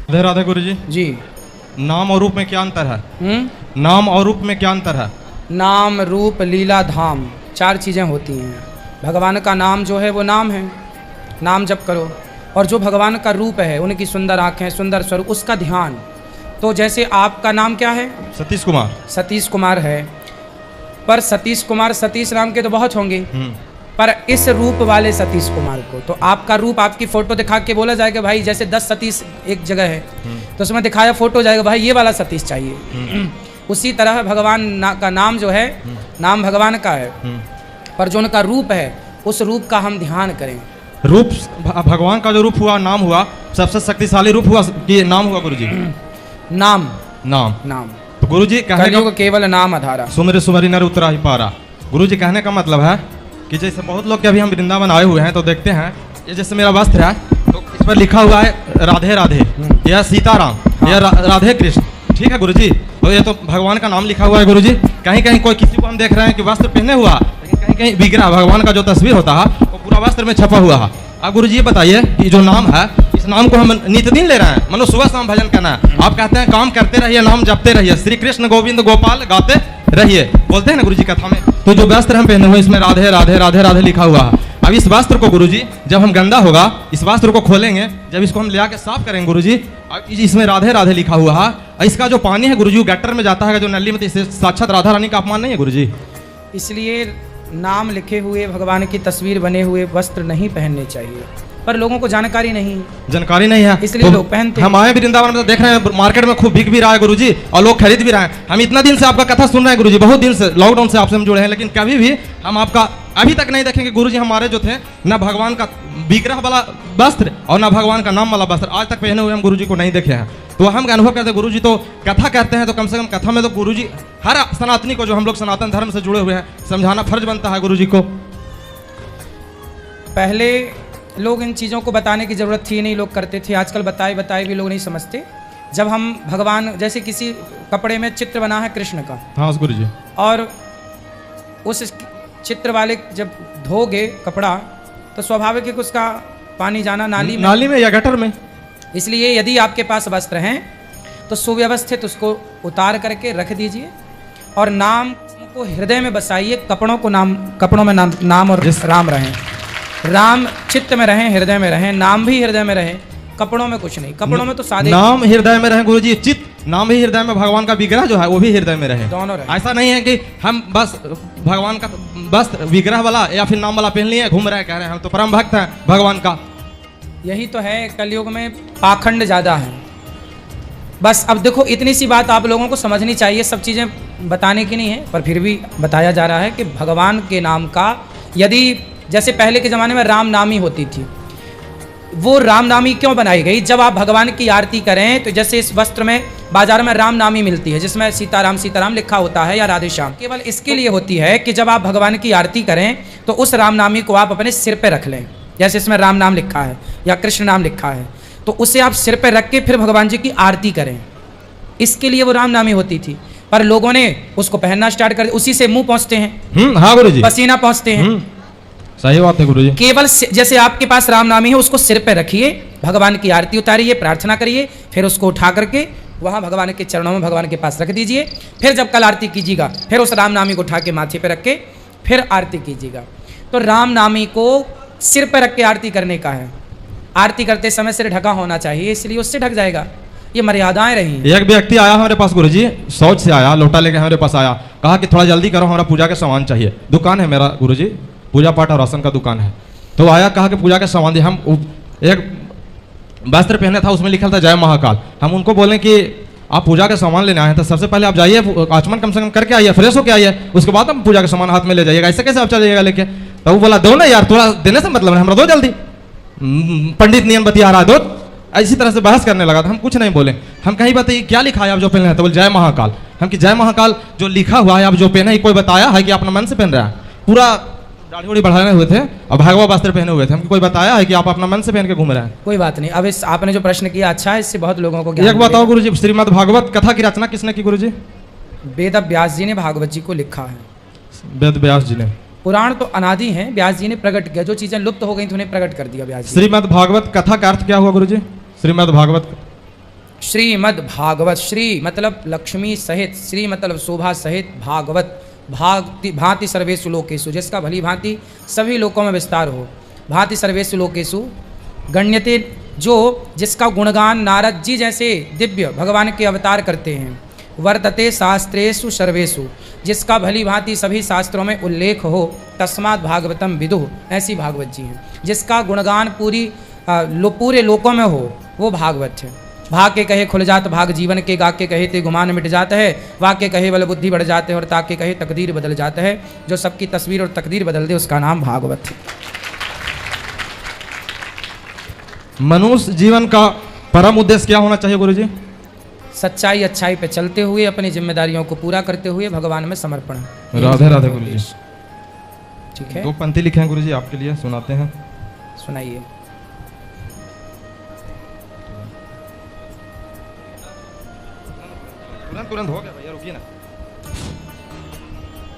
राधे राधे गुरु जी। जी। नाम और रूप में क्या अंतर है? नाम और रूप में क्या अंतर है? नाम, रूप, लीला, धाम, 4 चीज़ें होती हैं। भगवान का नाम जो है वो नाम है, नाम जप करो। और जो भगवान का रूप है, उनकी सुंदर आँखें, सुंदर स्वरूप, उसका ध्यान। तो जैसे आपका नाम क्या है? सतीश कुमार। सतीश कुमार है, पर सतीश कुमार, सतीश नाम के तो बहुत होंगे, पर इस रूप वाले सतीश कुमार को, तो आपका रूप, आपकी फोटो दिखा के बोला जाएगा भाई जैसे 10 सतीश एक जगह है, तो उसमें दिखाया फोटो जाएगा भाई ये वाला सतीश चाहिए। उसी तरह भगवान का नाम जो है, नाम भगवान का है, पर जो उनका रूप है, उस रूप का हम ध्यान करें। रूप भगवान का जो रूप हुआ, नाम हुआ, सबसे शक्तिशाली रूप हुआ कि नाम हुआ गुरुजी? नाम। नाम। नाम। तो गुरुजी कहने का केवल नाम आधारा, सुमरि सुमरि नर उतरा ही पारा। गुरुजी कहने का मतलब है कि जैसे बहुत लोग के अभी हम वृंदावन आए हुए हैं तो देखते हैं, ये जैसे मेरा वस्त्र है तो इस पर लिखा हुआ है राधे राधे, या सीताराम, या राधे कृष्ण, ठीक है गुरुजी। तो ये तो भगवान का नाम लिखा हुआ है गुरुजी। कहीं कहीं कोई किसी को हम देख रहे हैं कि वस्त्र पहने हुआ, लेकिन कहीं कहीं विग्रह भगवान का जो तस्वीर होता है वो पूरा वस्त्र में छपा हुआ है। अब गुरुजी ये बताइए कि जो नाम है, इस नाम को हम नित्य दिन ले रहे हैं, मतलब सुबह शाम भजन करना है। आप कहते हैं काम करते रहिए, नाम जपते रहिए, श्री कृष्ण गोविंद गोपाल गाते रहिए, बोलते हैं ना गुरुजी कथा में। तो जो वस्त्र हम पहने हुए इसमें राधे राधे राधे राधे लिखा हुआ है। अब इस वस्त्र को गुरुजी जब हम गंदा होगा, इस वस्त्र को खोलेंगे, जब इसको हम ले आके साफ करेंगे गुरुजी, अब इसमें राधे राधे लिखा हुआ है, इसका जो पानी है गुरुजी गटर में जाता है, जो नली में, इससे साक्षात राधा रानी का अपमान नहीं है गुरुजी? इसलिए नाम लिखे हुए, भगवान की तस्वीर बने हुए वस्त्र नहीं पहनने चाहिए, पर लोगों को जानकारी नहीं है, इसलिए तो लोग पहनते हैं। हम आए वृंदावन में तो देख रहे हैं मार्केट में खूब बिक भी रहा है गुरुजी, और लोग खरीद भी रहे हैं। हम इतना दिन से आपका कथा सुन रहे हैं गुरुजी, बहुत दिन से, लॉकडाउन से आपसे हम जुड़े हैं, लेकिन कभी भी हम आपका अभी तक नहीं देखेंगे गुरुजी। हमारे जो थे न भगवान का विग्रह वाला वस्त्र और न भगवान का नाम वाला वस्त्र आज तक पहने हुए हम गुरुजी को नहीं देखे हैं। तो हम अनुभव करते हैं गुरुजी तो कथा करते हैं, तो कम से कम कथा में तो गुरुजी हर सनातनी को, जो हम लोग सनातन धर्म से जुड़े हुए हैं, समझाना फर्ज बनता है गुरुजी को। पहले लोग इन चीज़ों को बताने की ज़रूरत थी नहीं, लोग करते थे। आजकल बताए भी लोग नहीं समझते। जब हम भगवान, जैसे किसी कपड़े में चित्र बना है कृष्ण का, हाँ गुरुजी, और उस चित्र वाले जब धोगे कपड़ा तो स्वाभाविक है कि उसका पानी जाना नाली में या गटर में। इसलिए यदि आपके पास वस्त्र हैं तो सुव्यवस्थित उसको उतार करके रख दीजिए, और नाम को हृदय में बसाइए। कपड़ों में नाम और राम रहें, राम चित्त में रहें, हृदय में रहें, नाम भी हृदय में रहे, कपड़ों में कुछ नहीं। कपड़ों में तो सादे नाम हृदय में रहे गुरुजी, चित्त नाम भी हृदय में, भगवान का विग्रह जो है वो भी हृदय में रहे, दोनों रहे। ऐसा नहीं है कि हम बस भगवान का वस्त्र विग्रह वाला या फिर नाम वाला पहन लिए घूम रहे, कह रहे हैं हम तो परम भक्त हैं भगवान का। यही तो है, कलयुग में पाखंड ज्यादा है। बस अब देखो, इतनी सी बात आप लोगों को समझनी चाहिए, सब चीजें बताने की नहीं है, पर फिर भी बताया जा रहा है कि भगवान के नाम का, यदि जैसे पहले के ज़माने में रामनामी होती थी, वो रामनामी क्यों बनाई गई? जब आप भगवान की आरती करें तो जैसे इस वस्त्र में बाजार में रामनामी मिलती है जिसमें सीताराम सीताराम लिखा होता है, या राधे श्याम, केवल इसके लिए होती है कि जब आप भगवान की आरती करें तो उस रामनामी को आप अपने सिर पे रख लें। जैसे इसमें राम नाम लिखा है या कृष्ण नाम लिखा है, तो उसे आप सिर पे रख के फिर भगवान जी की आरती करें, इसके लिए वो रामनामी होती थी। पर लोगों ने उसको पहनना स्टार्ट कर दिया, उसी से मुंह पहुँचते हैं, हाँ गुरुजी, पसीना पहुँचते हैं। सही बात है गुरुजी। केवल जैसे आपके पास रामनामी है, उसको सिर पे रखिए, भगवान की आरती उतारिए, प्रार्थना करिए, फिर उसको उठा करके वहाँ भगवान के चरणों में भगवान के पास रख दीजिए। फिर जब कल आरती कीजिएगा, फिर उस रामनामी को उठा के माथे पे रख के फिर आरती कीजिएगा। तो रामनामी को सिर पे रख के आरती करने का है। आरती करते समय सिर ढका होना चाहिए, इसलिए उससे ढक जाएगा। ये मर्यादाएं रही। एक व्यक्ति आया हमारे पास गुरुजी, शौच से आया, लोटा लेके हमारे पास आया, कहा कि थोड़ा जल्दी करो, हमारा पूजा के सामान चाहिए। दुकान है मेरा गुरुजी, पूजा पाठ और राशन का दुकान है। तो आया, कहा कि पूजा के सामान दिए। हम एक वस्त्र पहने था, उसमें लिखा था जय महाकाल। हम उनको बोले कि आप पूजा के सामान लेने आए हैं तो सबसे पहले आप जाइए, आचमन कम से कम करके आइए, फ्रेश होके आइए, उसके बाद हम पूजा के सामान हाथ में ले जाइएगा। ऐसे कैसे आप चलिएगा लेके? तो वो बोला दो ना यार, थोड़ा देने से मतलब है, हमारा दो जल्दी, पंडित नियम बतिया रहा है, दो। इसी तरह से बहस करने लगा था। हम कुछ नहीं बोले। हम कहीं बताइए क्या लिखा है आप जो पहन रहे हैं? तो बोले जय महाकाल। हम कि जय महाकाल जो लिखा हुआ है आप जो पहने, कोई बताया है कि अपना मन से पहन रहा है? पूरा दाढ़ी उड़ी बढ़ाए हुए थे और भगवा वस्त्र पहने हुए थे। हमको कोई बताया है कि आप अपना मन से पहन के घूम रहे हैं? कोई बात नहीं। अब इस आपने जो प्रश्न किया अच्छा है, इससे बहुत लोगों को ज्ञान। एक बताओ गुरुजी, श्रीमद् भागवत कथा की रचना किसने की गुरुजी? वेद व्यास जी ने भागवत जी को लिखा है। वेद व्यास जी ने। पुराण तो अनादि हैं, व्यास जी ने प्रकट किया, जो चीजें लुप्त हो गई थी उन्हें प्रकट कर दिया व्यास जी। श्रीमद् भागवत कथा का अर्थ क्या हुआ गुरुजी? श्रीमद् भागवत श्रीमद् भागवत, श्री मतलब लक्ष्मी सहित, श्री मतलब शोभा सहित, भागवत भांति सर्वेषु लोकेषु, जिसका भली भांति सभी लोकों में विस्तार हो। भांति सर्वेषु लोकेषु गण्यते, जो जिसका गुणगान नारद जी जैसे दिव्य भगवान के अवतार करते हैं। वर्तते शास्त्रेषु सर्वेषु, जिसका भली भांति सभी शास्त्रों में उल्लेख हो। तस्मात् भागवतम विदुः, ऐसी भागवत जी हैं जिसका गुणगान पूरे लोकों में हो, वो भागवत है। भाग के कहे खुल जात भाग जीवन के, गा के कहे ते गुमान मिट जाता है, वाक के कहे बल बुद्धि बढ़ जाते हैं, और ताक के कहे तकदीर बदल जाता है। जो सबकी तस्वीर और तकदीर बदल दे उसका नाम भागवत है। मनुष्य जीवन का परम उद्देश्य क्या होना चाहिए गुरुजी? सच्चाई अच्छाई पे चलते हुए अपनी जिम्मेदारियों को पूरा करते हुए भगवान में समर्पण। राधे राधे गुरुजी। ठीक है, 2 पंक्ति लिखे हैं गुरुजी आपके लिए, सुनाते हैं। सुनाइए। तुरंत हो गया भैया, रुकिए ना।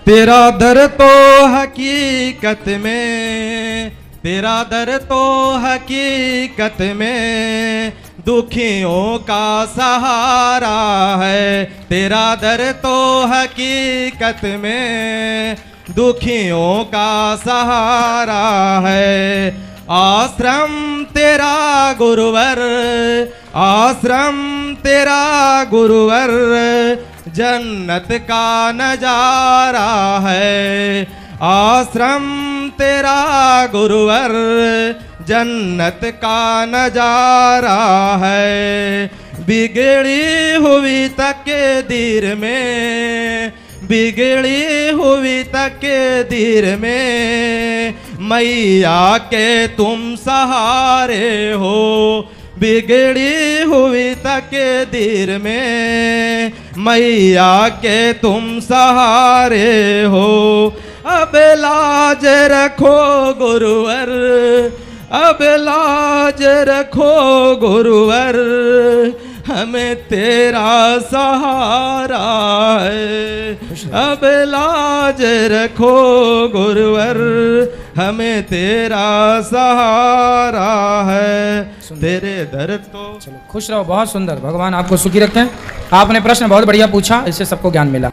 तेरा दर तो हकीकत में, तेरा दर तो हकीकत में दुखियों का सहारा है। तेरा दर तो हकीकत में दुखियों का सहारा है। आश्रम तेरा गुरुवर, आश्रम तेरा गुरुवर जन्नत का नजारा है। आश्रम तेरा गुरुवर जन्नत का नजारा है। बिगड़ी हुई तकदीर में, बिगड़ी हुई तकदीर में मैया के तुम सहारे हो। बिगड़ी हुई तकदीर में मैया के तुम सहारे हो। अब लाज रखो गुरुवर, अब लाज रखो गुरुवर, हमें तेरा सहारा है। अब लाज रखो गुरुवर, हमें तेरा सहारा है। तेरे दर तो। चलो खुश रहो, बहुत सुंदर, भगवान आपको सुखी रखें। आपने प्रश्न बहुत बढ़िया पूछा, इससे सबको ज्ञान मिला।